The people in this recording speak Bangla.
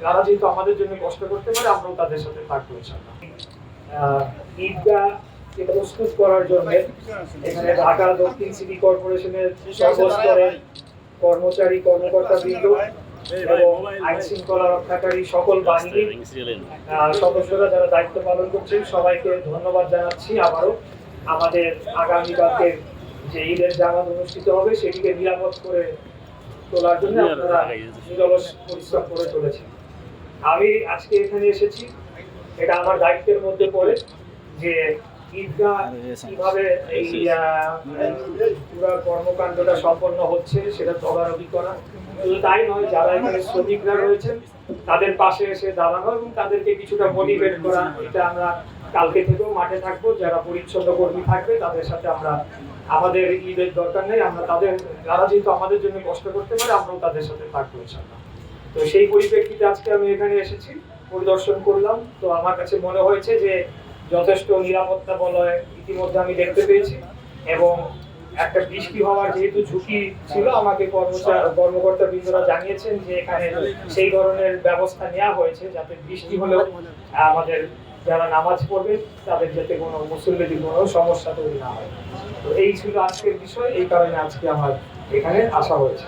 যারা যেহেতু আমাদের জন্য কষ্ট করতে পারে আমরাও তাদের সাথে থাকবো ইনশাআল্লাহ। ঈদগাহ প্রস্তুত করার জন্য এখানে ঢাকা দক্ষিণ সিটি কর্পোরেশনের সর্বস্তরের কর্মচারী কর্মকর্তাবৃন্দ এবং আইন শৃঙ্খলা রক্ষাকারী সকল বাহিনীর সদস্যরা যারা দায়িত্ব পালন করছেন সবাইকে ধন্যবাদ জানাচ্ছি। আবারও আমাদের আগামীকালকে যে ঈদের জামাত অনুষ্ঠিত হবে সেটিকে নিরাপদ করে তোলার জন্য আপনারা নিরলস পরিশ্রম করে চলেছেন। আমি আজকে এখানে এসেছি, এটা আমার দায়িত্বের মধ্যে পড়ে যে ঈদগাহ কিভাবে এই পুরো কর্মকাণ্ডটা সম্পন্ন হচ্ছে সেটা তদারকি করা। শুধু তাই নয়, যারা এখানে শ্রমিকরা রয়েছেন তাদের পাশে এসে দাঁড়ানো এবং তাদেরকে কিছুটা মোটিভেট করা। এটা আমরা কালকে থেকেও মাঠে থাকবো, যারা পরিচ্ছন্ন কর্মী থাকবে তাদের সাথে আমরা, আমাদের ঈদের দরকার নেই, আমরা তাদের, যারা যেহেতু আমাদের জন্য কষ্ট করতে পারে আমরাও তাদের সাথে থাকবো ইনশাআল্লাহ। তো সেই পরিপ্রেক্ষিতে আজকে আমি এখানে এসেছি, পরিদর্শন করলাম। তো আমার কাছে মনে হয়েছে যে যথেষ্ট নিরাপত্তা বলয় ইতিমধ্যে আমি দেখতে পেয়েছি এবং একটা বৃষ্টি হওয়ার যেহেতু ঝুঁকি ছিল, আমাকে কর্মকর্তা বৃন্দরা জানিয়েছেন যে এখানে সেই ধরনের ব্যবস্থা নেওয়া হয়েছে যাতে বৃষ্টি হলেও আমাদের যারা নামাজ পড়বে তাদের যাতে কোনো মুসল্লিদের কোনো সমস্যা তৈরি না হয়। তো এই ছিল আজকের বিষয়, এই কারণে আজকে আমার এখানে আসা হয়েছে।